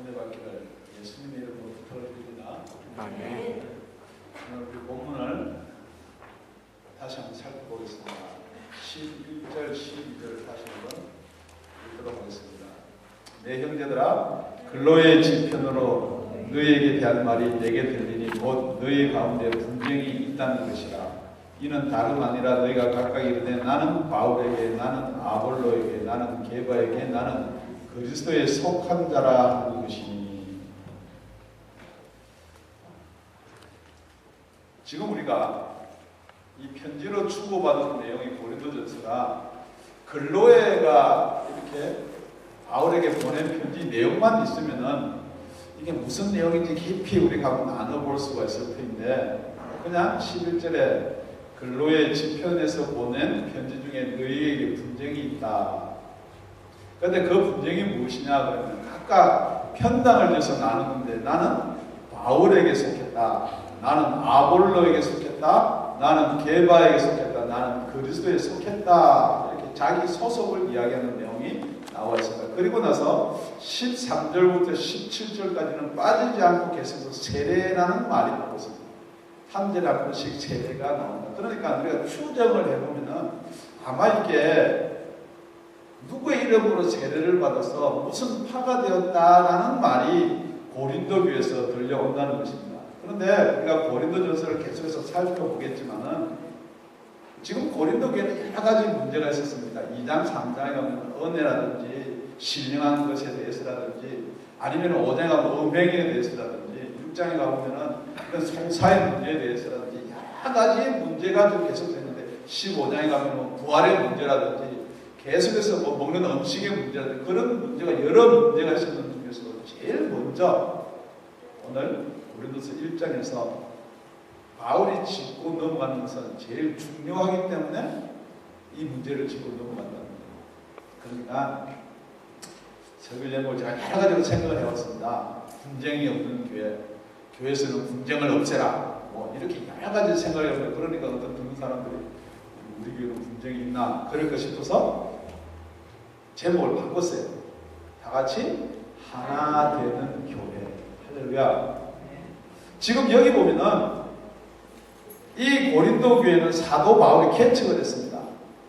은혜 받기를 예수님의 이름으로 부탁드립니다. 아멘. 오늘 우리 본문을 다시 한번 살펴보겠습니다. 11절, 12절 다시 한번 읽도록 하겠습니다. 내 형제들아, 근로의 지편으로 너희에게 대한 말이 내게 들리니 곧 너희 가운데 분쟁이 있다는 것이라. 이는 다름 아니라 너희가 각각 이르되 나는 바울에게, 나는 아볼로에게, 나는 게바에게, 나는 그리스도에 속한 자라 하는 것이니. 지금 우리가 이 편지로 주고받은 내용이 고린도전서가 글로에가 이렇게 바울에게 보낸 편지 내용만 있으면은 이게 무슨 내용인지 깊이 우리가 한번 나눠볼 수가 있을 텐데, 그냥 11절에 글로의 지편에서 보낸 편지 중에 너희에게 분쟁이 있다. 그런데 그 분쟁이 무엇이냐 그러면 각각 편당을 져서 나누는데, 나는 바울에게 속했다, 나는 아볼로에게 속했다, 나는 게바에게 속했다, 나는 그리스도에 속했다, 이렇게 자기 소속을 이야기하는 내용이 나와 있습니다. 그리고 나서 13절부터 17절까지는 빠지지 않고 계속해서 세례라는 말이 나오고 있습니다. 한 절에 한 번씩 세례가 나옵니다. 그러니까 우리가 추정을 해보면은 아마 이게 누구의 이름으로 세례를 받아서 무슨 파가 되었다라는 말이 고린도 교회에서 들려온다는 것입니다. 그런데 우리가 고린도전서를 계속해서 살펴보겠지만은 지금 고린도 교회는 여러 가지 문제가 있었습니다. 2장, 3장에 가면 은혜라든지 신령한 것에 대해서라든지, 아니면 5장에 가면 음행에 대해서라든지, 6장에 가보면은 송사의 문제에 대해서라든지 여러 가지 문제가 좀 계속되는데, 15장에 가면 부활의 문제라든지 계속해서 뭐 먹는 음식의 문제라든지 그런 문제가 여러 문제가 있었는 중에서 제일 먼저 오늘 고린도서 1장에서 바울이 짚고 넘어가는 것은 제일 중요하기 때문에 이 문제를 짚고 넘어간다는 거예요. 그러니까 설교제목을 제가 여러 가지로 생각을 해왔습니다. 분쟁이 없는 교회, 교회에서는 분쟁을 없애라, 뭐 이렇게 여러 가지 생각을 해보면, 그러니까 어떤 듣는 사람들이 우리 교회는 분쟁이 있나 그럴까 싶어서 제목을 바꿨어요. 다 같이 하나 되는 교회. 할렐루야. 지금 여기 보면은 이 고린도 교회는 사도 바울이 개척을 했습니다.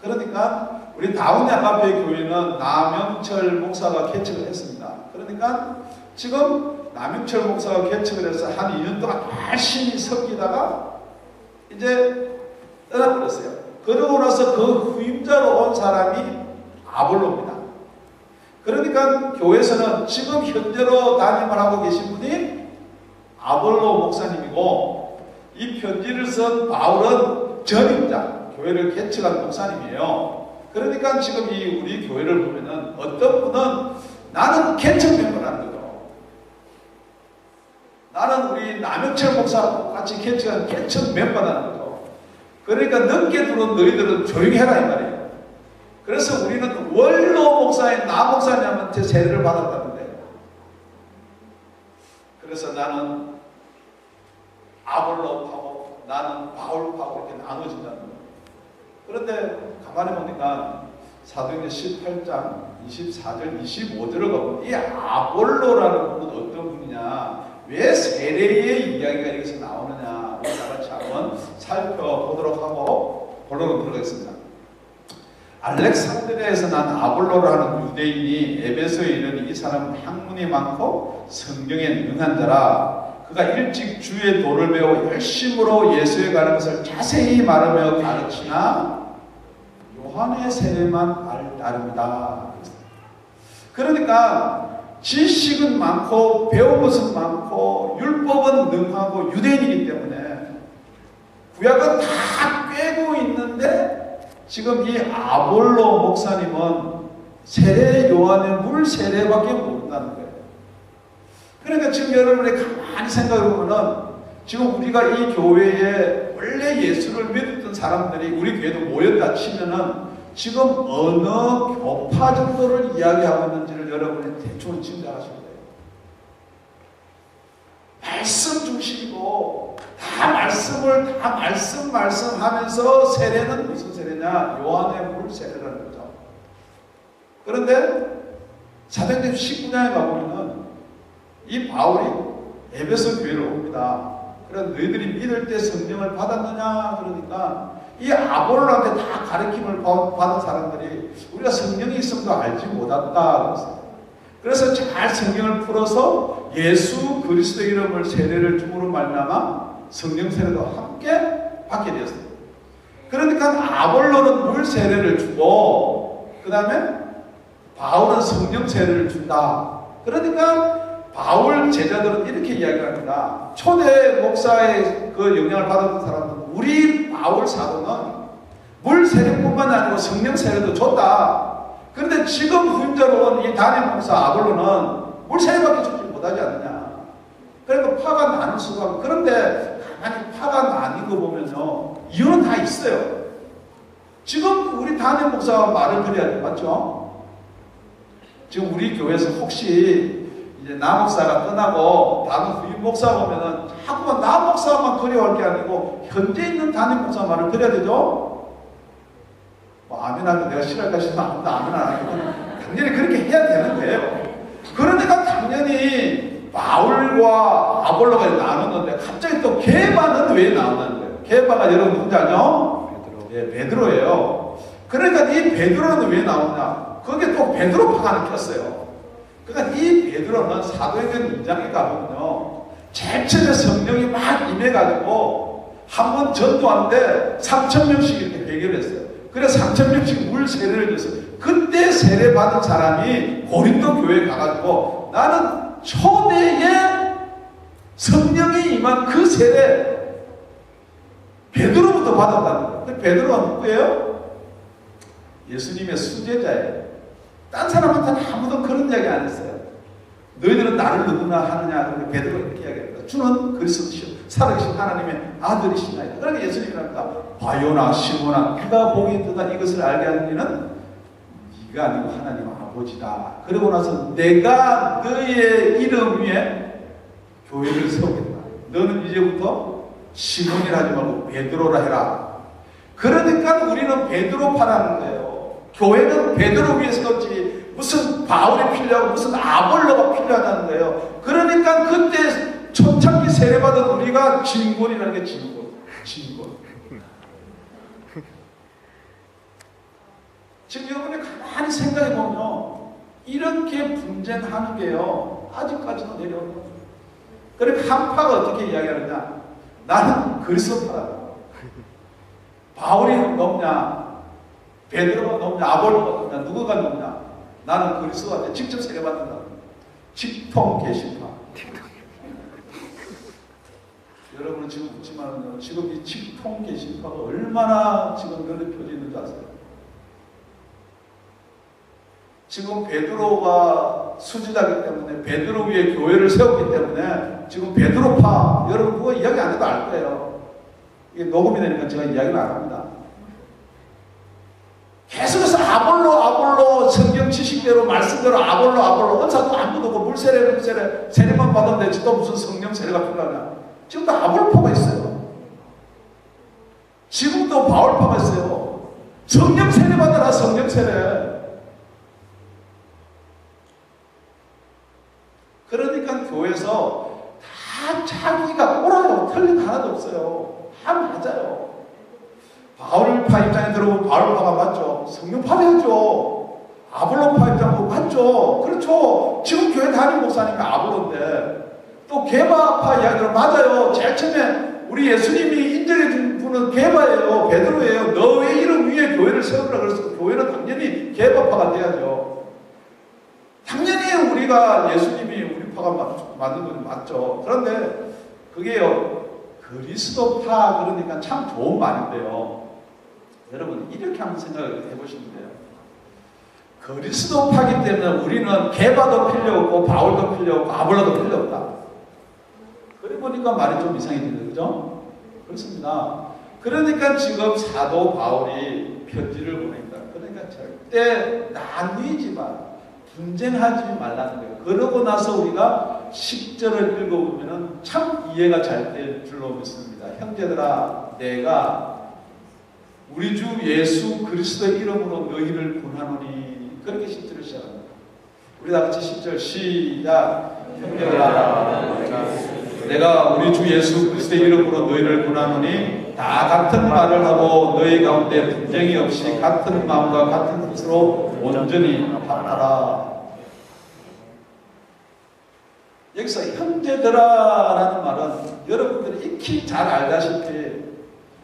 그러니까 우리 다운의 아가페 교회는 남영철 목사가 개척을 했습니다. 그러니까 지금 남영철 목사가 개척을 해서 한 2년 동안 열심히 섬기다가 이제 떠나버렸어요. 그러고 나서 그 후임자로 온 사람이 아볼로입니다. 그러니까 교회에서는 지금 현재로 담임을 하고 계신 분이 아볼로 목사님이고, 이 편지를 쓴 바울은 전임자, 교회를 개척한 목사님이에요. 그러니까 지금 이 우리 교회를 보면은 어떤 분은 나는 개척 멤버라는 거죠. 나는 우리 남영철 목사하고 같이 개척한 개척 멤버라는 거죠. 그러니까 늦게 들어온 너희들은 조용히 해라 이 말이에요. 그래서 우리는 원로 목사인 나 목사님한테 세례를 받았다는데, 그래서 나는 아볼로파고 나는 바울파고 이렇게 나눠진다는 거예요. 그런데 가만히 보니까 사도행전 18장 24절 25절을 가보면 이 아볼로라는 분은 어떤 분이냐, 왜 세례의 이야기가 여기서 나오느냐, 우리 다 같이 한번 살펴보도록 하고 본론으로 들어가겠습니다. 알렉산드리아에서 난 아볼로라는 유대인이 에베소에 이르니 이 사람은 학문이 많고 성경에 능한 자라. 그가 일찍 주의 도를 배워 열심으로 예수에 가는 것을 자세히 말하며 가르치나 요한의 세례만 따릅니다. 그러니까 지식은 많고 배운 것은 많고 율법은 능하고 유대인이기 때문에 구약은 다 꿰고 있는데, 지금 이 아볼로 목사님은 세례 요한의 물 세례밖에 모른다는 거예요. 그러니까 지금 여러분이 가만히 생각해보면은 지금 우리가 이 교회에 원래 예수를 믿었던 사람들이 우리 교회도 모였다 치면은 지금 어느 교파 정도를 이야기하고 있는지를 여러분이 대충 짐작하시면 돼요. 말씀 중심이고 다 말씀하면서 세례는 무슨 세례냐? 요한의 물 세례라는 거죠. 그런데 사도행전 19장에 가보면은 이 바울이 에베소 교회로 옵니다. 그래서 너희들이 믿을 때 성령을 받았느냐? 그러니까 이 아볼로한테 다 가르침을 받은 사람들이 우리가 성령이 있음도 알지 못한다. 그래서 잘 성경을 풀어서 예수 그리스도의 이름을 세례를 줌으로 말미암아 성령 세례도 함께 받게 되었습니다. 그러니까 아볼로는 물 세례를 주고 그 다음에 바울은 성령 세례를 준다. 그러니까 바울 제자들은 이렇게 이야기합니다. 초대 목사의 그 영향을 받았던 사람들은 우리 바울 사도는 물 세례뿐만 아니고 성령 세례도 줬다. 그런데 지금 후임자로 온 이 담임 목사 아볼로는 물 세례밖에 주지 못하지 않느냐. 그러니까 파가 나눌 수가 없고, 그런데 가만히 파가 나뉜 거 보면요, 이유는 다 있어요. 지금 우리 담임 목사가 말을 드려야 돼, 맞죠? 지금 우리 교회에서 혹시 이제 나 목사가 떠나고 다른 후임 목사가 오면은 자꾸만 나 목사만 그리워할 게 아니고 현재 있는 담임 목사 말을 드려야 되죠? 뭐 아멘하면 내가 싫어할까 싶으면 아무도 아멘 안 하고 당연히 그렇게 해야 되는 거예요. 그러니까 당연히 바울과 아볼로가 나눴는데 갑자기 또 게바는 왜 나온다는 거예요? 게바가 여러분 누군지 알죠? 예, 베드로예요. 그러니까 이 베드로는 왜 나오냐? 거기에 또 베드로파가 하나 꼈어요. 그러니까 이 베드로는 사도행전 2장에 가보면요, 제일 처음에 성령이 막 임해가지고 한 번 전도하는데 3,000명씩 이렇게 해결했어요. 그래서 3,000명씩 물 세례를 줬어요. 그때 세례받은 사람이 고린도 교회에 가가지고 나는 초대에 성령이 임한 그 세례 베드로부터 받았다는 거예요. 베드로가 누구예요? 예수님의 수제자예요. 딴 사람한테는 아무도 그런 이야기 안 했어요. 너희들은 나를 누구나 하느냐. 그러니까 베드로가 이렇게 이야기합니다. 주는 그리스도시요 살아계신 하나님의 아들이시나이다. 그러니까 예수님이 합니다. 바요나 시몬아, 네가 복이 있도다. 이것을 알게 하는 이는 네가 아니고 하나님 아버지다. 그러고 나서 내가 너의 이름 위에 교회를 세우겠다. 너는 이제부터 시몬이라 하지 말고 베드로라 해라. 그러니까 우리는 베드로파라는 거예요. 교회는 베드로 위에 세웠지 무슨 바울이 필요하고 무슨 아볼로가 필요하다는 거예요. 그러니까 그때 초창기 세례받은 우리가 진군이라는 게 진군. 지금 여러분이 가만히 생각해 보면 이렇게 분쟁하는 게요, 아직까지도 내려오는 거예요. 그러니까 한 파가 어떻게 이야기하느냐? 나는 그리스도파다. 바울이 넘냐? 베드로가 넘냐? 아볼로가 넘냐? 누구가 넘냐? 나는 그리스도한테 직접 세례받는다. 직통 계시파. 여러분은 지금 묻지만 지금 이 직통 계시파가 얼마나 지금 넓혀져 있는 줄 아세요? 지금 베드로가 수지자기 때문에 베드로 위에 교회를 세웠기 때문에 지금 베드로파, 여러분 그거 이야기 안 해도 알 거예요. 이게 녹음이 되니까 제가 이야기를 안 합니다. 계속해서 아볼로 성경 지식대로 말씀대로 아볼로 은사도 아무도 없고 물세례 세례만 받으면 되지 또 무슨 성령 세례가 필요하냐. 지금도 아볼파가 있어요. 지금도 바울파가 있어요. 성령 세례 받아라. 성령 세례. 그러니까 교회에서 다 자기가 옳아요. 틀린 하나도 없어요. 다 맞아요. 바울파 입장에 들어보면 바울파가 맞죠. 성령파 되죠. 아볼로파 입장도 맞죠. 그렇죠. 지금 교회 담임 목사님이 아볼로인데 또 게바파 이야기로 맞아요. 제일 처음에 우리 예수님이 인정해 준 분은 게바예요. 베드로예요. 너의 이름 위에 교회를 세우라 그래서 교회는 당연히 게바파가 돼야죠. 당연히 우리가 예수님이 우리 파가 맞는 건 맞죠. 그런데 그게요, 그리스도파 그러니까 참 좋은 말인데요. 여러분 이렇게 한번 생각을 해보시면 돼요. 그리스도파기 때문에 우리는 게바도 필요 없고 바울도 필요 없고 아볼로도 필요 없다. 그래 보니까 말이 좀 이상해지죠. 그죠? 그렇습니다. 그러니까 지금 사도 바울이 편지를 보냅니다. 그러니까 절대 나뉘지 마, 분쟁하지 말라는 거예요. 그러고 나서 우리가 10절을 읽어보면 참 이해가 잘 될 줄로 믿습니다. 형제들아, 내가 우리 주 예수 그리스도의 이름으로 너희를 권하노니, 그렇게 10절을 시작합니다. 우리 다 같이 10절 시작. 형제들아, 내가 우리 주 예수 그리스도의 이름으로 너희를 권하노니 다 같은 말을 하고 너희 가운데 분쟁이 없이 같은 마음과 같은 뜻으로 온전히 합하라. 여기서 형제들아라는 말은 여러분들이 익히 잘 알다시피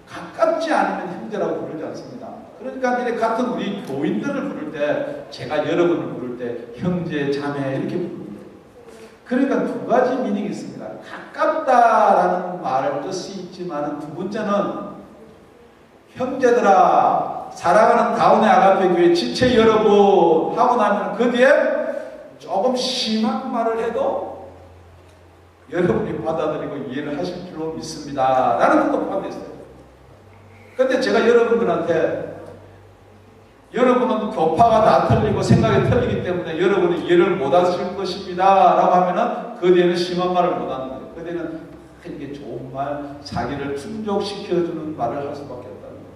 가깝지 않으면 형제라고 부르지 않습니다. 그러니까 이렇게 같은 우리 교인들을 부를 때, 제가 여러분을 부를 때 형제, 자매 이렇게 부릅니다. 그러니까 두 가지 미닝이 있습니다. 가깝다라는 말 뜻이 있지만 두 번째는 형제들아, 사랑하는 다운의 아가페 교회 지체 여러분 하고 나면 그 뒤에 조금 심한 말을 해도 여러분이 받아들이고 이해를 하실 줄로 믿습니다 라는 것도 포함되어 있어요. 근데 제가 여러분들한테 여러분은 교파가 다 틀리고 생각이 틀리기 때문에 여러분이 이해를 못 하실 것입니다 라고 하면은 그 뒤에는 심한 말을 못 하는 거예요. 그 뒤에는 이게 좋은 말, 자기를 충족시켜주는 말을 할 수밖에 없다는 거예요.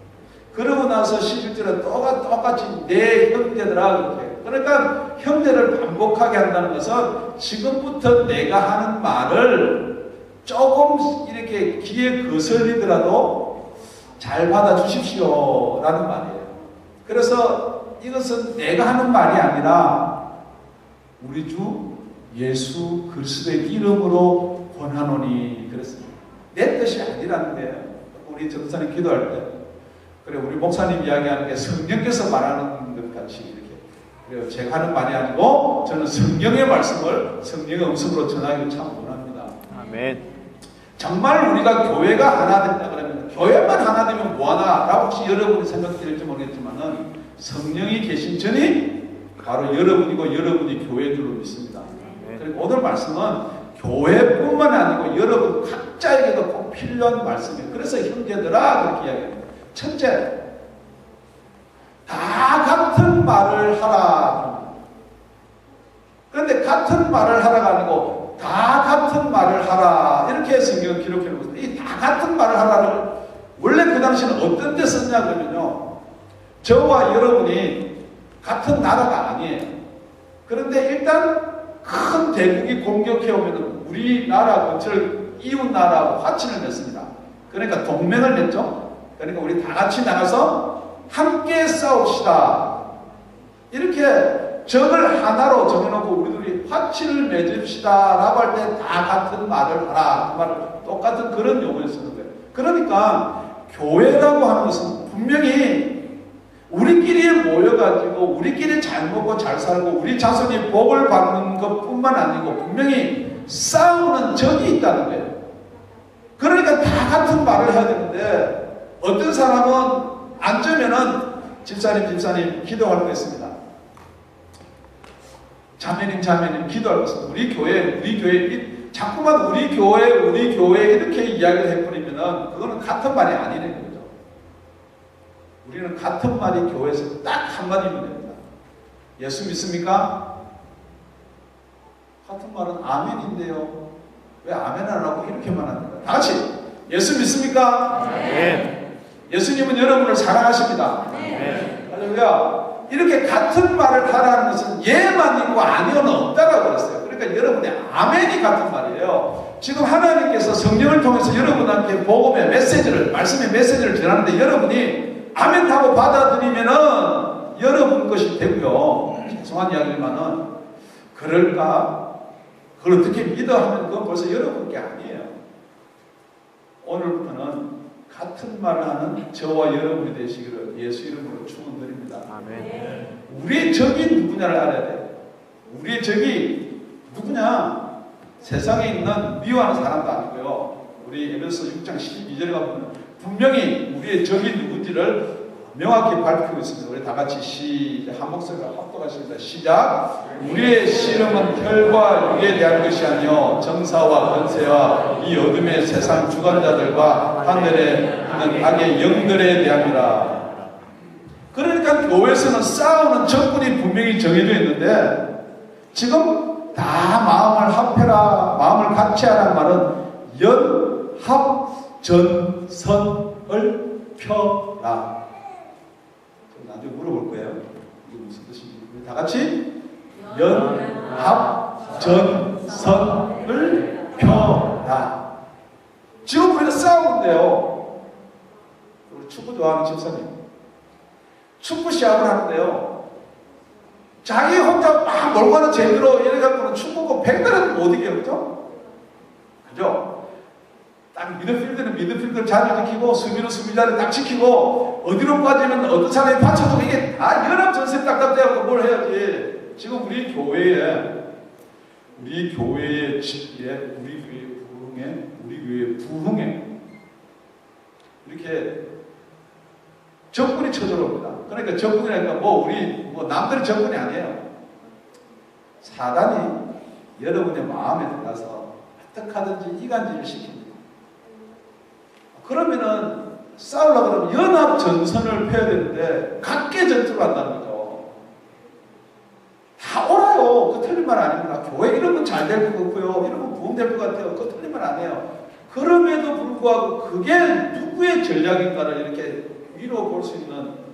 그러고 나서 11절에 똑같이 내 형제들아 그렇게. 그러니까 형제를 반복하게 한다는 것은 지금부터 내가 하는 말을 조금 이렇게 귀에 거슬리더라도 잘 받아주십시오 라는 말이에요. 그래서 이것은 내가 하는 말이 아니라 우리 주 예수 그리스도의 이름으로 권하노니 그랬습니다. 내 뜻이 아니라는 거예요. 우리 전도사님 기도할 때 그래 우리 목사님 이야기하는 게 성령께서 말하는 것 같이 이렇게 그래요. 제가 하는 말이 아니고 저는 성령의 말씀을 성령의 음성으로 전하기를 참 원합니다. 아멘. 정말 우리가 교회가 하나 된다 그러면 교회만 하나 되면 뭐하나 라고 혹시 여러분이 생각될지 모르겠지만은 성령이 계신 전이 바로 여러분이고 여러분이 교회인 줄로 믿습니다. 그리고 오늘 말씀은 교회뿐만 아니고 여러분 각자에게도 꼭 필요한 말씀이에요. 그래서 형제들아 그렇게 이야기합니다. 첫째, 다 같은 말을 하라. 그런데 같은 말을 하라가 아니고 다 같은 말을 하라 이렇게 성경을 기록해 놓습니다. 이 다 같은 말을 하라를 원래 그 당시는 어떤 데 썼냐 그러면요, 저와 여러분이 같은 나라가 아니에요. 그런데 일단 큰 대국이 공격해 오면 우리나라 근처를 이웃 나라하고 화친을 맺습니다. 그러니까 동맹을 맺죠. 그러니까 우리 다 같이 나가서 함께 싸웁시다. 이렇게 적을 하나로 정해놓고 우리들이 화친을 맺읍시다 라고 할 때 다 같은 말을 하라. 그 말을 똑같은 그런 용어를 쓰는 거예요. 그러니까 교회라고 하는 것은 분명히 우리끼리 모여가지고 우리끼리 잘 먹고 잘 살고 우리 자손이 복을 받는 것뿐만 아니고 분명히 싸우는 적이 있다는 거예요. 그러니까 다 같은 말을 해야 되는데 어떤 사람은 앉으면은 집사님 기도할 거 있습니다. 자매님 기도할 거 있습니다. 우리 교회 자꾸만 우리 교회 이렇게 이야기를 해버리면은 그거는 같은 말이 아니라는 거죠. 우리는 같은 말이 교회에서 딱 한마디면 됩니다. 예수 믿습니까? 같은 말은 아멘인데요. 왜 아멘 안 하고 이렇게만 합니까? 다 같이 예수 믿습니까? 아멘. 예수님은 여러분을 사랑하십니다. 아멘. 할렐루야. 이렇게 같은 말을 하라는 것은 예만 있고 아니오는 없다라고 그랬어요. 그러니까 여러분의 아멘이 같은 말이에요. 지금 하나님께서 성령을 통해서 여러분한테 복음의 메시지를, 말씀의 메시지를 전하는데 여러분이 아멘 하고 받아들이면은 여러분 것이 되고요. 죄송한 이야기지만은 그럴까? 그걸 어떻게 믿어 하면 그건 벌써 여러분 게 아니에요. 오늘부터는 같은 말을 하는 저와 여러분이 되시기를 예수 이름으로 축원드립니다. 아멘. 우리의 적이 누구냐를 알아야 돼요. 우리의 적이 누구냐? 세상에 있는 미워하는 사람도 아니고요. 우리 에베소 6장 12절에 가보면 분명히 우리의 적이 누군지를 명확히 밝히고 있습니다. 우리 다 같이 한 목소리가 합독하십니다. 시작. 우리의 씨름은 혈과 육에 대한 것이 아니요 정사와 권세와 이 어둠의 세상 주관자들과 하늘에 있는 악의 영들에 대함이라. 그러니까 교회에서는 싸우는 적군이 분명히 정해져 있는데 지금 다 마음을 합해라, 마음을 같이 하라는 말은 연합전선을 펴라. 나중에 물어볼 거예요. 이게 무슨 뜻인지. 다 같이 연합전선을 펴라. 지금 우리가 싸우는데요. 우리 축구 좋아하는 집사님, 축구 시합을 하는데요, 자기 혼자 막 몰고 가는 재미로 이래갖고는 축구고 100대는 못 이겨요. 그죠? 그죠? 딱 미드필드는 미드필드를 잘 지키고, 수비는 수비자를 딱 지키고, 어디로 빠지면 어떤 사람이 받쳐도 이게 다 연합전선이 딱딱대하고 뭘 해야지. 지금 우리 교회에 부흥에 이렇게 적군이 쳐들어옵니다. 그러니까 적군이니까 우리 남들의 적군이 아니에요. 사단이 여러분의 마음에 들어가서 어떻게 하든지 이간질을 시킵니다. 그러면은 싸우려고 그러면 연합 전선을 펴야 되는데 각계 전투를 한다는 거죠. 다 옳아요. 그 틀린 말 아닙니다. 교회 이런 건 잘 될 것 같고요, 이런 건 부흥될 것 같아요. 그 틀린 말 아니에요. 그럼에도 불구하고 그게 누구의 전략인가를 이렇게 위로 볼 수 있는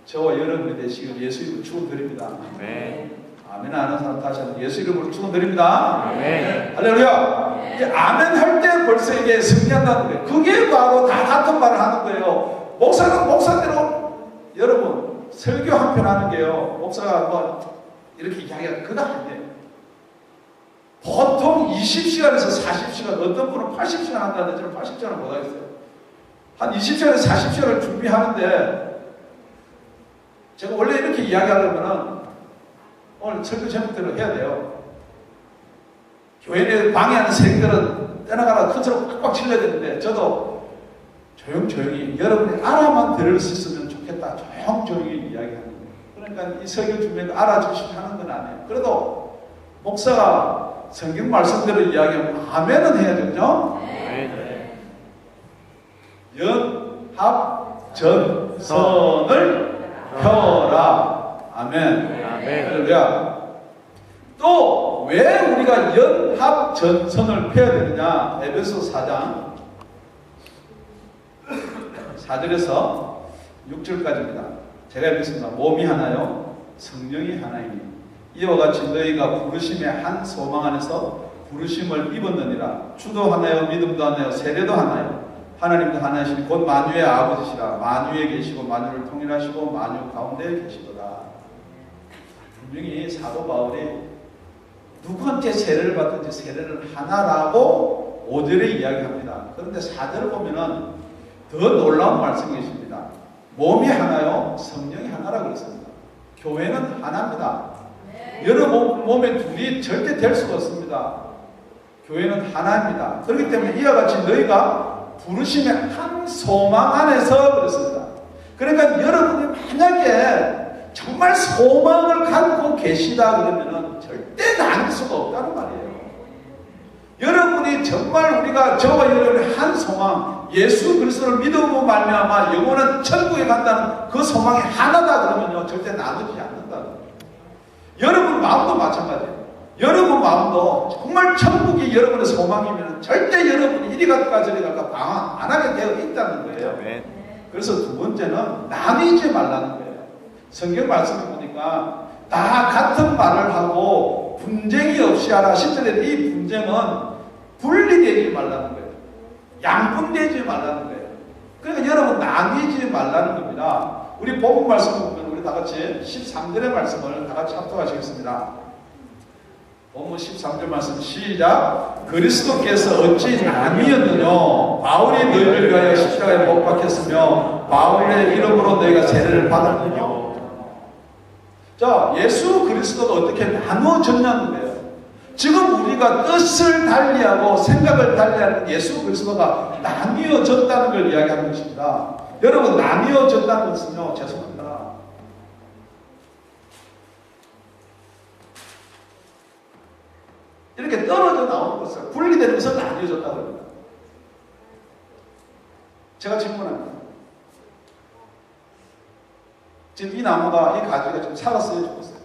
저와 여러분이 되시길 예수 이름으로 축원드립니다. 아멘 하는 사람 다시 한번 예수 이름으로 축원드립니다. 아멘. 할렐루야. 이제 아멘 할 때 벌써 이게 승리한다는 거예요. 그게 바로 다 같은 말을 하는 거예요. 목사는 목사대로 여러분 설교 한 편 하는 게요, 목사가 이렇게 이야기하는 그거 아니에요. 보통 20시간에서 40시간, 어떤 분은 80시간 한다는데 저는 80시간을 못하겠어요. 한 20시간에서 40시간을 준비하는데, 제가 원래 이렇게 이야기하려면은 오늘 설교 제목대로 해야 돼요. 교회 내 방해하는 세력들은 떠나가라 큰 소리 꽉꽉 질러야 되는데, 저도 조용히 여러분이 알아만 들을 수 있으면 좋겠다, 조용히 이야기하는 거예요. 그러니까 이 설교 준비도 알아주시고 하는 건 아니에요. 그래도 목사가 성경 말씀대로 이야기하면 아멘은 해야 되죠. 연합전선을 펴라. 아멘. 할렐루야. 또 왜 우리가 연합전선을 펴야 되느냐? 에베소 4장 4절에서 6절까지입니다. 제가 읽겠습니다. 몸이 하나요, 성령이 하나이니 이와 같이 너희가 부르심의 한 소망 안에서 부르심을 입었느니라. 주도 하나요, 믿음도 하나요, 세례도 하나요. 하나님도 하나이시니 곧 만유의 아버지시라. 만유에 계시고 만유를 통일하시고 만유 가운데 계시도다. 분명히 사도 바울이 누구한테 세례를 받든지 세례를 하나라고 5절에 이야기합니다. 그런데 4절을 보면은 더 놀라운 말씀이 있습니다. 몸이 하나요, 성령이 하나라고 그랬습니다. 교회는 하나입니다. 여러 몸에 둘이 절대 될 수가 없습니다. 교회는 하나입니다. 그렇기 때문에 이와 같이 너희가 부르심의 한 소망 안에서 그렇습니다. 그러니까 여러분이 만약에 정말 소망을 갖고 계시다 그러면은 절대 나눌 수가 없다는 말이에요. 여러분이 정말 우리가 저와 여러분의 한 소망, 예수 그리스도를 믿음으로 말미암아 영원한 천국에 간다는 그 소망이 하나다 그러면요 절대 나누지 않는다. 여러분 마음도 마찬가지예요. 여러분 마음도 정말 천국이 여러분의 소망이면 절대 여러분이 이리 갈까 저리 갈까 방황 안 하게 되어 있다는 거예요. 그래서 두 번째는 나뉘지 말라는 거예요. 성경 말씀을 보니까 다 같은 말을 하고 분쟁이 없이 하라. 10절에 이 분쟁은 분리되지 말라는 거예요. 양분되지 말라는 거예요. 그러니까 여러분 나뉘지 말라는 겁니다. 우리 본문 말씀을 보면 우리 다 같이 13절의 말씀을 다 같이 합독하시겠습니다. 본문 13절 말씀 시작. 그리스도께서 어찌 나뉘었느냐. 바울이 너희를 위하여 십자가에 못 박혔으며 바울의 이름으로 너희가 세례를 받았느냐. 자, 예수 그리스도가 어떻게 나누어졌냐는 거예요. 지금 우리가 뜻을 달리하고 생각을 달리하는 예수 그리스도가 나뉘어졌다는 걸 이야기하는 것입니다. 여러분 나뉘어졌다는 것은요, 죄송합니다. 이렇게 떨어져 나오는 것을 분리되는 것을 나뉘어졌다고 합니다. 제가 질문합니다. 지금 이 나무가, 이 가지가 지금 살았어요, 죽었어요?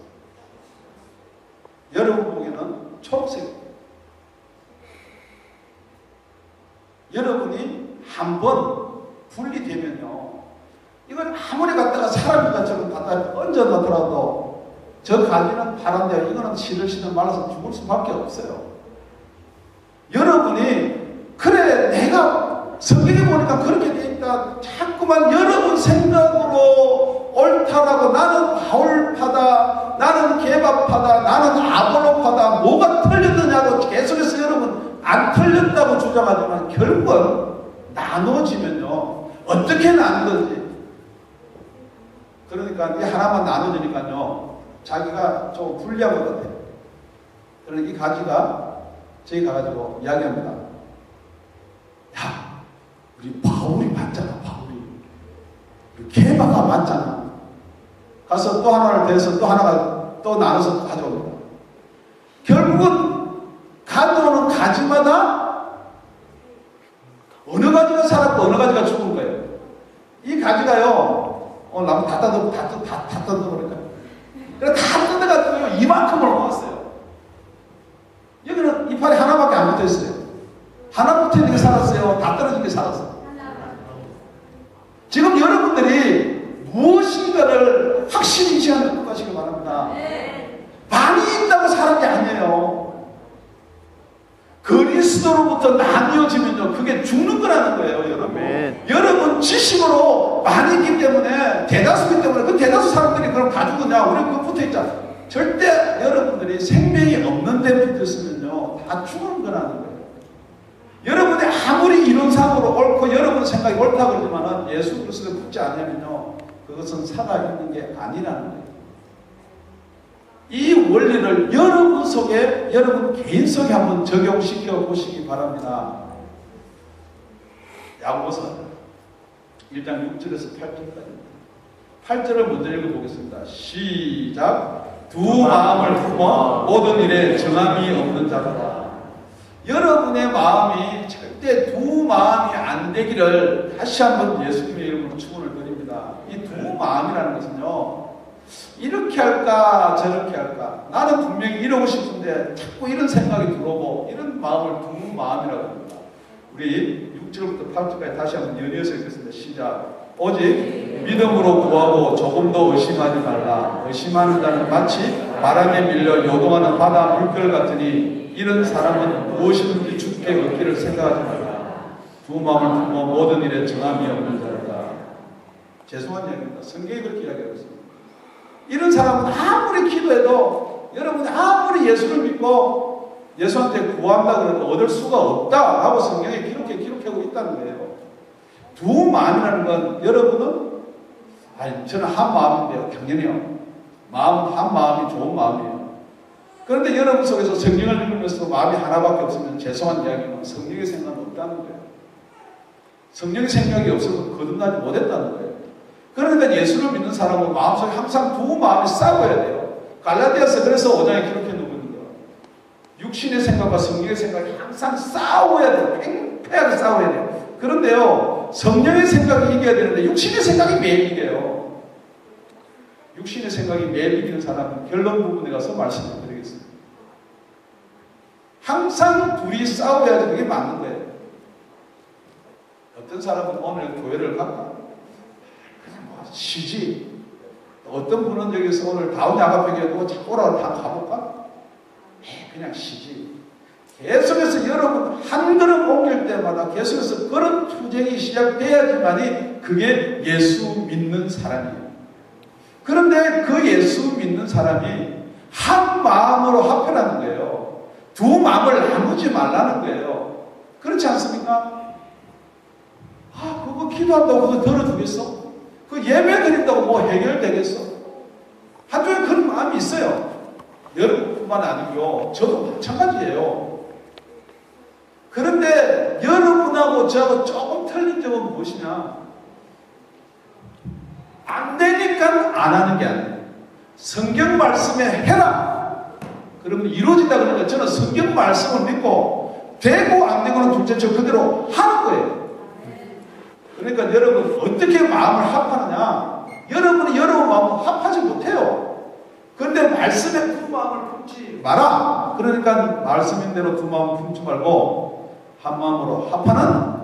여러분 보기에는 초록색입니다. 여러분이 한번 분리되면요, 이건 아무리 갖다가 사람 것처럼 갖다 얹어 놓더라도 저 가지는 파란데요. 이거는 시들시들 말라서 죽을 수밖에 없어요. 여러분이 그래 내가 성경에 보니까 그렇게 돼 있다. 자꾸만 여러분 생각으로 옳다라고 나는 바울파다, 나는 개바파다, 나는 아볼로파다, 뭐가 틀렸느냐고 계속해서 여러분 안 틀렸다고 주장하지만 결국은 나눠지면요 어떻게 나누든지 그러니까 이 하나만 나눠지니까요 자기가 좀 불리한 것 같아요. 그러니까 이 가지가 저희 가가지고 이야기합니다. 야 우리 바울이 맞잖아. 바울이 개바가 맞잖아. 가서 또 하나를 대서 또 하나가 또 나눠서 가져옵니다. 결국은 가져오는 가지마다 어느 가지가 살았고 어느 가지가 죽은 거예요. 이 가지가요 나무 다 뜯어버릴까. 그래서 다 뜯어가지고 이만큼을 모았어요. 여기는 이파리 하나밖에 안 붙어 있어요. 하나 붙어 있는 게 살았어요. 다 떨어진 게 살았어요. 지금 여러분들이 무엇인가를 확실히 인식하는 것이길 바랍니다. 많이 있다고 사는 게 아니에요. 그리스도로부터 나뉘어지면요 그게 죽는 거라는 거예요. 여러분 여러분 지식으로 많이 있기 때문에 대다수이기 때문에 그 대다수 사람들이 그럼 다 죽었냐 우리 그거 붙어있자. 절대 여러분들이 생명이 없는 데 붙었으면요 다 죽는 거라는 거예요. 여러분이 아무리 이론상으로 옳고 여러분 생각이 옳다고 그러지만 예수 그리스도에 붙지 않으면요 그것은 살아있는 게 아니라는 거예요. 이 원리를 여러분 속에 여러분 개인 속에 한번 적용시켜 보시기 바랍니다. 야고보서 1장 6절에서 8절까지입니다. 8절을 먼저 읽어보겠습니다. 시작. 두 마음을 품어 모든 일에 정함이 없는 자로다. 여러분의 마음이 절대 두 마음이 안 되기를 다시 한번 예수님의 이름으로 축원을 드립니다. 이 두 마음이라는 것은요 이렇게 할까 저렇게 할까 나는 분명히 이러고 싶은데 자꾸 이런 생각이 들어오고 이런 마음을 두 마음이라고 합니다. 우리 6절부터 8절까지 다시 한번 연이어서 읽겠습니다. 시작. 오직 믿음으로 구하고 조금도 의심하지 말라. 의심하는 자는 마치 바람에 밀려 요동하는 바다 물결 같으니 이런 사람은 무엇이든지 죽게 얻기를 생각하지 말라. 두 마음을 품어 모든 일에 정함이 없는 자로다. 죄송한 이야기입니다. 성경이 그렇게 이야기하고 있습니다. 이런 사람은 아무리 기도해도 여러분이 아무리 예수를 믿고 예수한테 구한다 그래도 얻을 수가 없다 하고 성경에 기록하고 있다는 거예요. 두 마음이라는 건 여러분은 저는 한 마음인데요. 당연히요. 한 마음이 좋은 마음이에요. 그런데 여러분 속에서 성경을 읽으면서 마음이 하나밖에 없으면 죄송한 이야기는 성령의 생각은 없다는 거예요. 성령의 생각이 없어서 거듭나지 못했다는 거예요. 그러니까 예수를 믿는 사람은 마음속에 항상 두 마음이 싸워야 돼요. 갈라디아서 그래서 5장에 기록해 놓고 있는 거예요. 육신의 생각과 성령의 생각이 항상 싸워야 돼요. 팽팽하게 싸워야 돼요. 그런데요 성령의 생각이 이겨야 되는데 육신의 생각이 매일 이겨요. 육신의 생각이 매일 이기는 사람은 결론 부분에 가서 말씀을 드리겠습니다. 항상 둘이 싸워야지 그게 맞는 거예요. 어떤 사람은 오늘 교회를 갈까? 쉬지. 어떤 분은 여기서 오늘 다운이 아가페기에도 자꾸 오라고 다 가볼까? 그냥 쉬지. 계속해서 여러분 한 걸음 옮길 때마다 계속해서 그런 투쟁이 시작돼야지만이 그게 예수 믿는 사람이에요. 그런데 그 예수 믿는 사람이 한 마음으로 합해라는 거예요. 두 마음을 나누지 말라는 거예요. 그렇지 않습니까? 그거 기도한다고 그거 들어주겠어? 그 예배 드린다고 뭐 해결되겠어? 한쪽에 그런 마음이 있어요. 여러분뿐만 아니고요. 저도 마찬가지예요. 그런데 여러분하고 저하고 조금 틀린 점은 무엇이냐? 안 되니까 안 하는 게 아니에요. 성경 말씀에 해라. 그러면 이루어진다 그러니까 저는 성경 말씀을 믿고 되고 안 되고는 둘째쳐 그대로 하는 거예요. 그러니까 여러분 어떻게 마음을 합하느냐? 여러분이 여러분 마음을 합하지 못해요. 그런데 말씀에 두 마음을 품지 마라. 그러니까 말씀인 대로 두 마음을 품지 말고 한 마음으로 합하는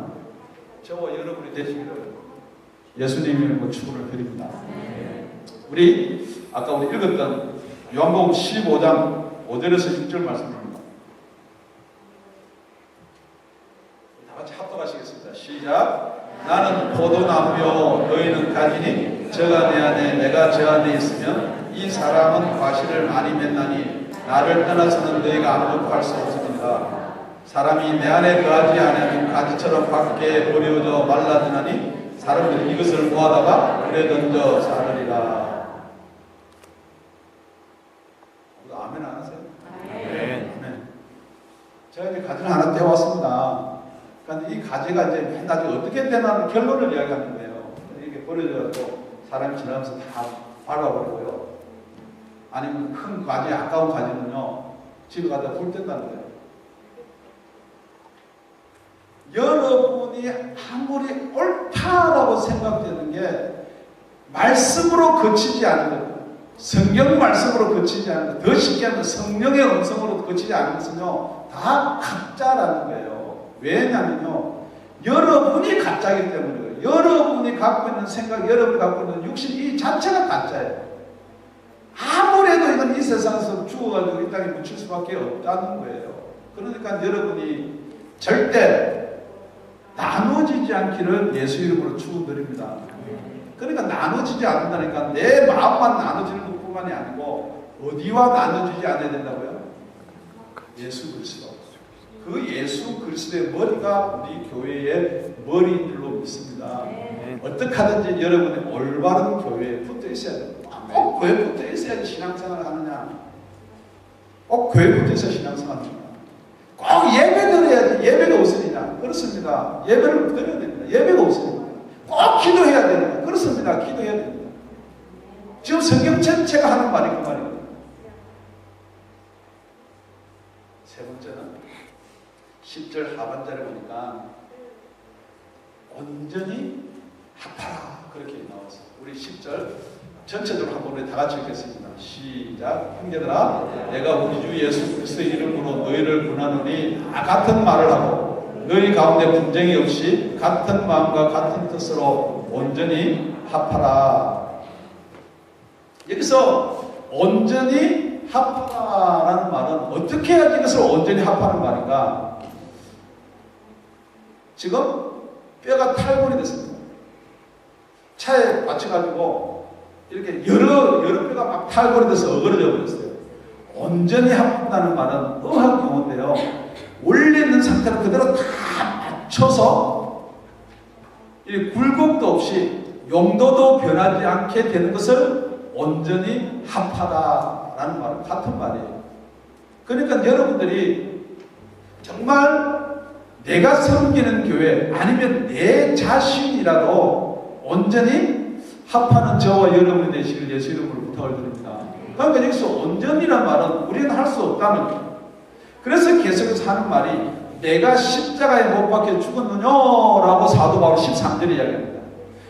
저와 여러분이 되시기를 예수님의 이름으로 축원을 드립니다. 우리 아까 읽었던 요한복음 15장 5절에서 6절 말씀입니다. 다 같이 합독하시겠습니다. 시작. 나는 포도나무요 너희는 가지니 저가 내 안에 내가 저 안에 있으면 이 사람은 과실을 많이 맺나니 나를 떠나서는 너희가 아무것도 할 수 없습니다. 사람이 내 안에 거하지 않으면 가지처럼 밖에 버려져 말라드나니 사람들이 이것을 모아다가 물에 던져 사르리라. 아멘 안 하세요? 아멘. 제가 이제 가지를 하나 떼왔습니다. 그런데 이 가지가 이제 맨날 어떻게 되나는 결론을 이야기하는 거예요. 이렇게 버려져서 사람이 지나면서 다 밟아버리고요. 아니면 큰 가지, 아까운 가지는요, 집에 가다 불 땐다는 거예요. 여러분이 아무리 옳다라고 생각되는 게 말씀으로 거치지 않은 것, 성경 말씀으로 거치지 않은 것, 더 쉽게 하면 성령의 음성으로 거치지 않은 것은요, 다 가짜라는 거예요. 왜냐면요, 여러분이 가짜이기 때문에 여러분이 갖고 있는 생각, 여러분이 갖고 있는 육신 이 자체가 가짜예요. 아무래도 이건 이 세상에서 죽어가지고 이 땅에 묻힐 수밖에 없다는 거예요. 그러니까 여러분이 절대 나눠지지 않기를 예수 이름으로 축원드립니다. 그러니까 나눠지지 않는다니까 내 마음만 나눠지는 것뿐만이 아니고 어디와 나눠지지 않아야 된다고요? 예수 그리스도. 그 예수 그리스도의 머리가 우리 교회의 머리인 줄로 믿습니다. 어떻게 하든지 여러분이 올바른 교회에 붙어 있어야 됩니다. 꼭 교회에 붙어 있어야지 신앙생활을 하느냐? 꼭 교회에 붙어 있어야 신앙생활을 하느냐? 꼭 예배를 해야지 예배가 없으니까 그렇습니다. 예배를 드려야 됩니다. 예배가 없으니까 꼭 기도해야 됩니다. 그렇습니다. 기도해야 됩니다. 지금 성경 전체가 하는 말이 그 말이거든요. 세 번째는 10절 하반절에 보니까 온전히 합하라 그렇게 나와서 우리 10절 전체적으로 한번 우리 다 같이 읽겠습니다. 시작. 형제들아 내가 우리 주 예수 그리스도의 이름으로 너희를 권하노니 다 같은 말을 하고 너희 가운데 분쟁이 없이 같은 마음과 같은 뜻으로 온전히 합하라. 여기서 온전히 합하라는 말은 어떻게 해야지 이것을 온전히 합하는 말인가? 지금 뼈가 탈골이 됐습니다. 차에 받쳐가지고 이렇게 여러 뼈가 막 탈골이 돼서 어그러져 버렸어요. 온전히 합한다는 말은 의학 용어인데요. 원래 있는 상태로 그대로 다 맞춰서 이 굴곡도 없이 용도도 변하지 않게 되는 것을 온전히 합하다라는 말은 같은 말이에요. 그러니까 여러분들이 정말 내가 섬기는 교회 아니면 내 자신이라도 온전히 합하는 저와 여러분이 되시길 예수 이름으로 부탁을 드립니다. 그러니까 여기서 온전이란 말은 우리는 할 수 없다는 거예요. 그래서 계속해서 하는 말이 내가 십자가에 못 박혀 죽었느냐라고 사도 바울 13절에 이야기합니다.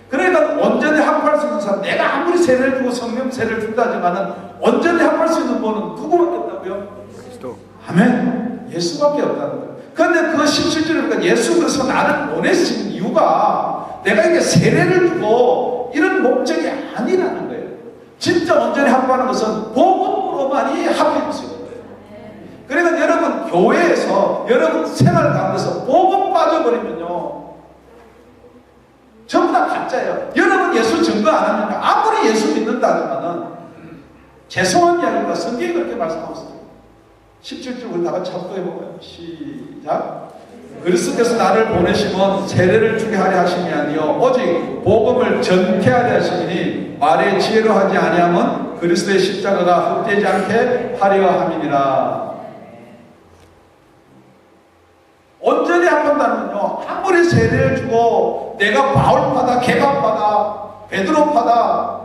그러니까 온전히 합할 수 있는 사람, 내가 아무리 세례를 주고 성령 세례를 준다 하지만은 온전히 합할 수 있는 분은 누구밖에 없다고요? 그리스도. 아멘. 예수밖에 없다는 거예요. 그런데 그 17절에 보니까 예수 그리스도 나를 보내신 이유가 내가 이게 세례를 주고 이런 목적이 아니라는 거예요. 진짜 온전히 합하는 것은 복음으로만이 합해질 수 있는 거예요. 그러니까 여러분 교회에서 여러분 생활 가운데서 복음 빠져버리면요 전부 다 가짜예요. 여러분 예수 증거 안 합니까? 아무리 예수 믿는다 하지만은 죄송한 이야기가 성경이 그렇게 말씀하고 있어요. 17절 우리 다 같이 합독해볼까요? 시작. 그리스도께서 나를 보내시면 세례를 주게 하려 하심이 아니요 오직 복음을 전케 하려 하시니 말의 지혜로 하지 아니하면 그리스도의 십자가가 헛되지 않게 하려 함이니라. 온전히 합한다면요 아무리 세례를 주고 내가 바울파다 개바파다 베드로파다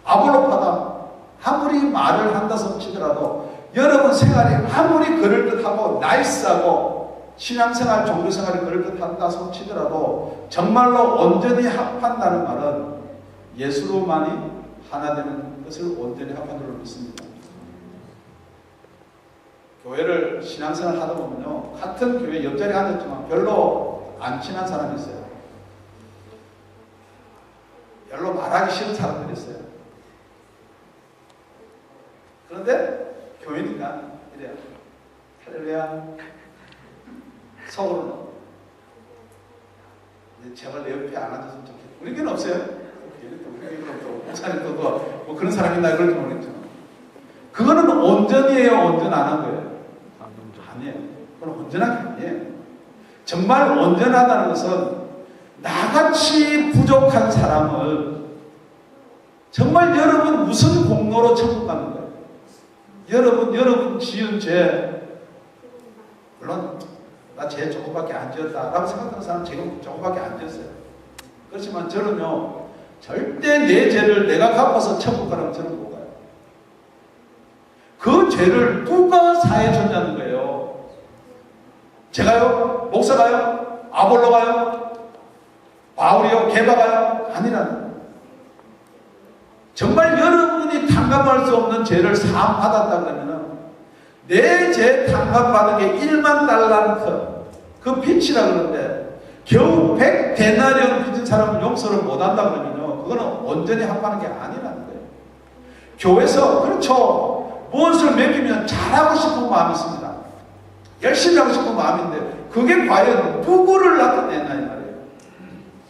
아볼로파다 아무리 말을 한다서 치더라도 여러분 생활이 아무리 그럴듯하고 나이스하고 신앙생활, 종교생활이 그럴듯한다 손치더라도 정말로 온전히 합한다는 말은 예수로만이 하나 되는 것을 온전히 합한 줄로 믿습니다. 교회를 신앙생활 하다 보면요 같은 교회 옆자리에 앉았지만 별로 안 친한 사람이 있어요. 별로 말하기 싫은 사람들이 있어요. 그런데 교회니까 이래요. 할렐루야. 속으로는 제발 내 옆에 안 앉았으면 좋겠다. 우리 교회는 없어요. 우리 교회는 없고 목사님도 뭐 그런 사람이 있나 그럴지 모르겠지만 그거는 온전이에요? 온전 안 한 거예요? 아니에요. 그건 온전한 게 아니에요. 정말 온전하다는 것은 나같이 부족한 사람을 정말 여러분 무슨 공로로 천국 가는 거예요? 여러분 지은 죄, 물론 나 죄 조금밖에 안 지었다 라고 생각하는 사람 지금 조금밖에 안 지었어요. 그렇지만 저는요 절대 내 죄를 내가 갚아서 천국 가라면 저는 못 가요. 그 죄를 누가 사해 줬냐는 거예요. 제가요? 목사가요? 아볼로가요? 바울이요? 게바가요? 아니라는 거예요. 정말 여러분이 탕감할 수 없는 죄를 사함받았다 그러면은 내 죄 탕감받은 게 1만 달란트 그 빚이라 그러는데 겨우 100데나리온 빚은 사람은 용서를 못한다 그러면요 그거는 온전히 합하는 게 아니라는 거예요. 교회에서 그렇죠 무엇을 맡기면 잘하고 싶은 마음이 있습니다. 열심히 하고 싶은 마음인데 그게 과연 누구를 나타내냐 이 말이에요.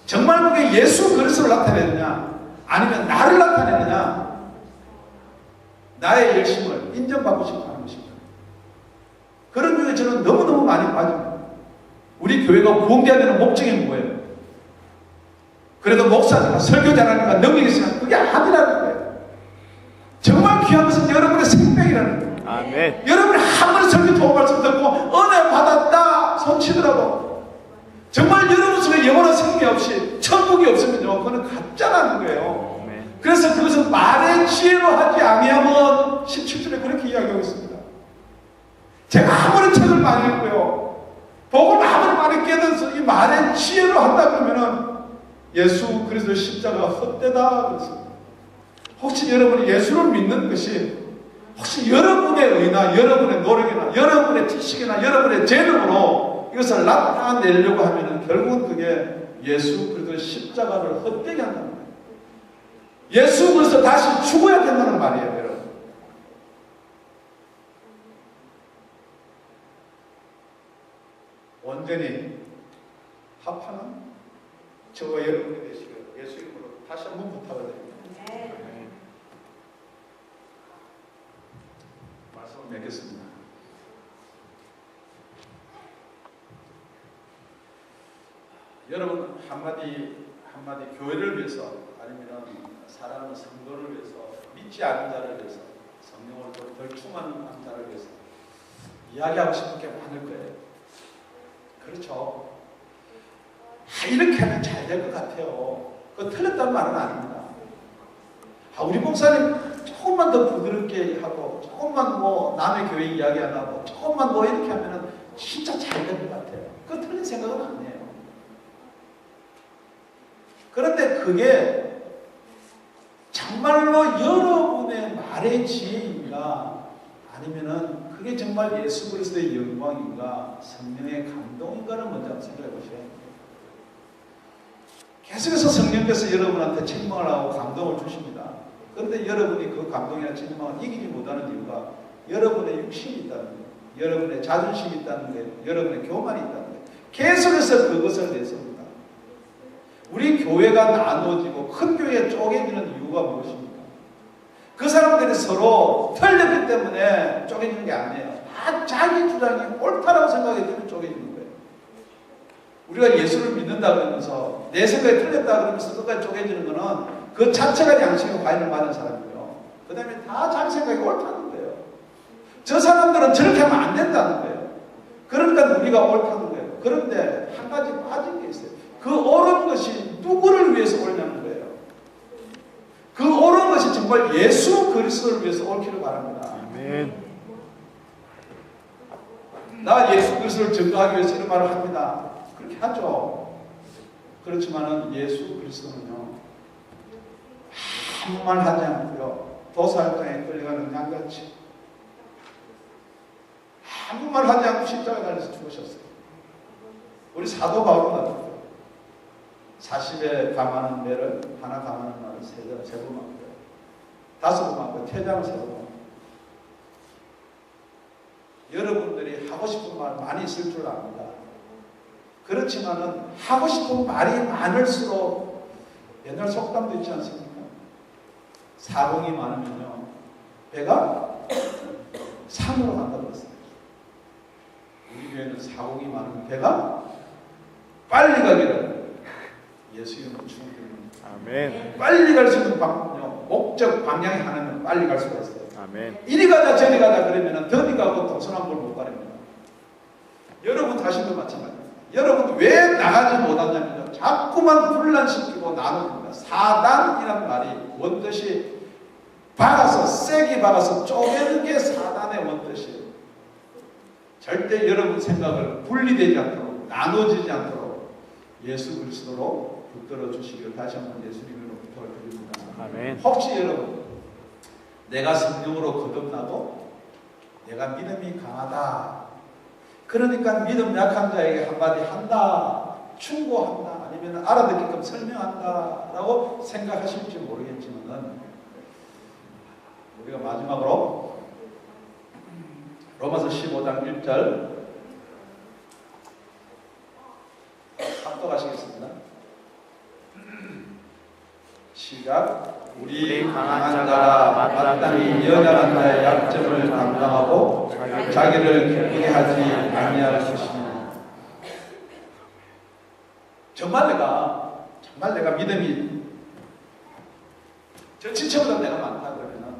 정말 그게 예수 그리스도를 나타내느냐 아니면 나를 나타내느냐 나의 열심을 인정받고 싶어 하는 것입니다. 그런 중에 저는 너무너무 많이 빠집니다. 우리 교회가 부흥돼야 되는 목적이 뭐예요? 그래도 목사니까 설교자라니까 능력이 있으면 그게 아니라는 거예요. 정말 귀한 것은 여러분의 생명이라는 거예요. 아멘. 여러분이 한 번의 설교 도움 말씀 듣고 은혜 받았다 손치더라도 정말 여러분 속에 영원한 생명이 없이 천국이 없으면요 그거는 가짜라는 거예요. 그래서 그것은 말의 지혜로 하지 아니하면 17절에 그렇게 이야기하고 있습니다. 제가 아무리 책을 많이 읽고요 복을 아무리 많이 깨달아서 이 말의 지혜로 한다 그러면은 예수 그리스도의 십자가가 헛되다 그랬습니다. 혹시 여러분이 예수를 믿는 것이 혹시 여러분의 의나 여러분의 노력이나 여러분의 지식이나 여러분의 재능으로 이것을 나타내려고 하면은 결국은 그게 예수 그리스도의 십자가를 헛되게 한다는 거예요. 예수 그리스도 다시 죽어야 된다는 말이에요, 여러분. 온전히 합하는 저와 여러분이 되시길 예수 이름으로 다시 한번 부탁을 드립니다. 말씀을 맺겠습니다. 여러분 한마디 교회를 위해서 아니면 사랑하는 성도를 위해서 믿지 않는 자를 위해서 성령을 덜 충만한 자를 위해서 이야기하고 싶은 게 많을 거예요. 그렇죠. 이렇게 하면 잘 될 것 같아요. 그거 틀렸다는 말은 아닙니다. 우리 목사님 조금만 더 부드럽게 하고 조금만 뭐 남의 교회 이야기 안 하고 조금만 더 이렇게 하면 진짜 잘 될 것 같아요. 그거 틀린 생각은 아니에요. 그런데 그게 정말로 여러분의 말의 지혜인가 아니면은 그게 정말 예수 그리스도의 영광인가 성령의 감동인가를 먼저 생각해 보셔야 돼요. 계속해서 성령께서 여러분한테 책망을 하고 감동을 주십니다. 그런데 여러분이 그 감동이나 책망을 이기지 못하는 이유가 여러분의 육신이 있다는 거예요. 여러분의 자존심이 있다는 거예요. 여러분의 교만이 있다는 거예요. 계속해서 그것을 내세웁니다. 우리 교회가 나누어지고 큰 교회에 쪼개지는 이유가 무엇입니까? 그 사람들이 서로 틀렸기 때문에 쪼개지는 게 아니에요. 다 자기 주장이 옳다라고 생각하기 때문에 쪼개지는 거예요. 우리가 예수를 믿는다 그러면서 내 생각이 틀렸다 그러면서 끝까지 쪼개지는 거는 그 자체가 양심의 과잉을 맞은 사람이에요. 그 다음에 다 자기 생각이 옳다는 거예요. 저 사람들은 저렇게 하면 안 된다는 거예요. 그러니까 우리가 옳다는 거예요. 그런데 한 가지 빠진 게 있어요. 그 옳은 것이 누구를 위해서 옳냐는 거예요. 그 옳은 것이 정말 예수 그리스도를 위해서 옳기를 바랍니다. 아멘. 나 예수 그리스도를 증거하기 위해서 이런 말을 합니다. 그렇게 하죠. 그렇지만은 예수 그리스도는요 아무 말 하지 않고요 도살장에 끌려가는 양같이 아무 말 하지 않고 십자가에 달려서 죽으셨어요. 우리 사도 바울은 어떻게 40에 감하는 매를 하나 감하는 말을 3번 맞고요. 5번 맞고요. 퇴장을 3번 맞고요. 여러분들이 하고 싶은 말 많이 있을 줄 압니다. 그렇지만은 하고 싶은 말이 많을수록 옛날 속담도 있지 않습니까? 사공이 많으면요 배가 산으로 간다고 그랬어요. 우리 교회는 사공이 많으면 배가 빨리 가기를 예수 이름으로 축원드립니다. 아멘. 빨리 갈 수 있는 목적 방향이 하나는 빨리 갈 수가 있어요. 아멘. 이리 가자 저리 가자 그러면 더디 가고 동서남북을 못 가립니다. 여러분 자신도 마찬가지입니다. 여러분 왜 나가지 못하냐면요 자꾸만 분란시키고 나눕니다. 사단이란 말이 원뜻이 박아서 세게 박아서 쪼개는 게 사단의 원뜻이에요. 절대 여러분 생각을 분리되지 않도록 나눠지지 않도록 예수 그리스도로 붙들어 주시기를 다시 한번 예수님으로 부탁을 드립니다. 아멘. 혹시 여러분 내가 성령으로 거듭나고 내가 믿음이 강하다 그러니까 믿음 약한 자에게 한마디 한다 충고한다 아니면 알아듣게끔 설명한다 라고 생각하실지 모르겠지만 우리가 마지막으로 로마서 15장 1절 합독하시겠습니다. 시작. 우리 강한 자가 마땅히 연약한 자의 약점을 감당하고 자기를 기쁘게 하지 아니할 것이니. 정말 내가 믿음이 저 지체보다 내가 많다 그러면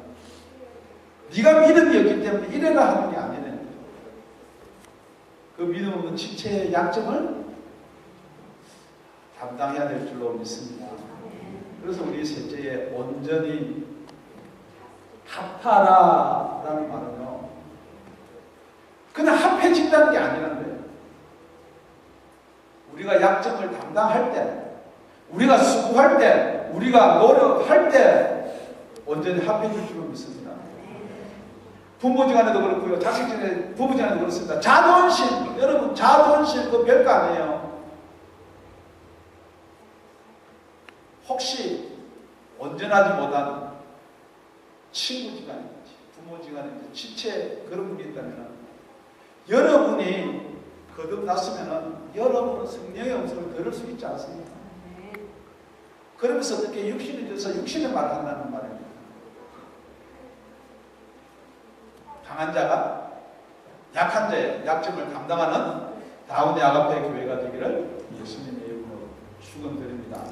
네가 믿음이었기 때문에 이래라 하는 게 아니네. 그 믿음 없는 지체의 약점을 담당해야 될 줄로 믿습니다. 그래서 우리 셋째에 온전히 합하라라는 말은요 그냥 합해진다는 게 아니란데 우리가 약점을 담당할 때 우리가 수고할 때 우리가 노력할 때 온전히 합해질 줄로 믿습니다. 부모지간에도 그렇고요 자식간에 부부지간에도 그렇습니다. 자존심 여러분 자존심 그거 별거 아니에요. 혹시 온전하지 못한 친구지간에 부모지간에 지체 그런 분이 있다면 여러분이 거듭났으면 여러분은 성령의 음성을 들을 수 있지 않습니까? 그러면서 어떻게 육신이 돼서 육신의 말을 한다는 말입니다. 강한 자가 약한 자의 약점을 담당하는 다운의 아가페 교회가 되기를 예수님의 이름으로 축원드립니다.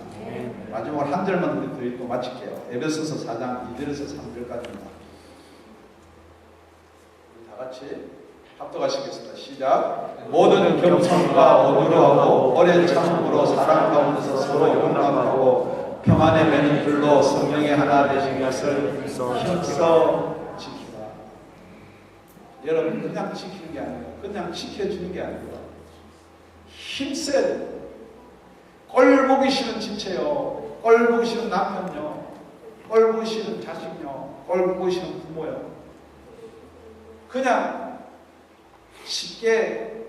마지막으로 한 절만 우리 더 읽고 마칠게요. 에베소서 4장 2절에서 3절까지입니다. 우리 다 같이 합독하시겠습니다. 시작. 모든 겸손과 온유하고 오랜 참음으로 사랑 가운데서 서로 용납하고 평안의 맺는줄로 성령의 하나 되신 것을 힘써 지키라. 여러분 그냥 지키는 게 아니에요. 그냥 지켜주는 게 아니에요. 힘써야 돼요. 꼴 보기 싫은 지체요, 꼴 보기 싫은 남편요, 꼴 보기 싫은 자식요, 꼴 보기 싫은 부모요. 그냥 쉽게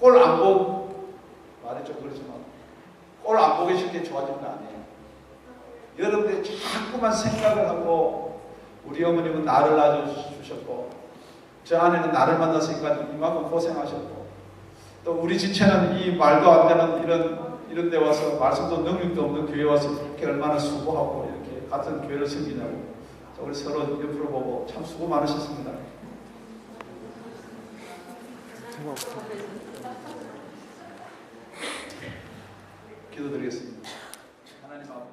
꼴 안 보고 말이 좀 그렇지만 꼴 안 보기 쉽게 좋아지는 거 아니에요. 여러분들이 자꾸만 생각을 하고 우리 어머님은 나를 낳아주셨고 저 아내는 나를 만나서 이만큼 고생하셨고 또 우리 지체는 이 말도 안 되는 이런 데 와서 말씀도 능력도 없는 교회 와서 그렇게 얼마나 수고하고 이렇게 같은 교회를 섬기냐고 우리 서로 옆으로 보고 참 수고 많으셨습니다. 기도드리겠습니다. 하나님 아버지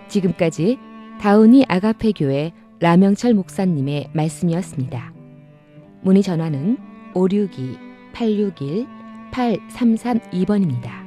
지금까지 다운이 아가페 교회 라명철 목사님의 말씀이었습니다. 문의 전화는 562-861-8332번입니다.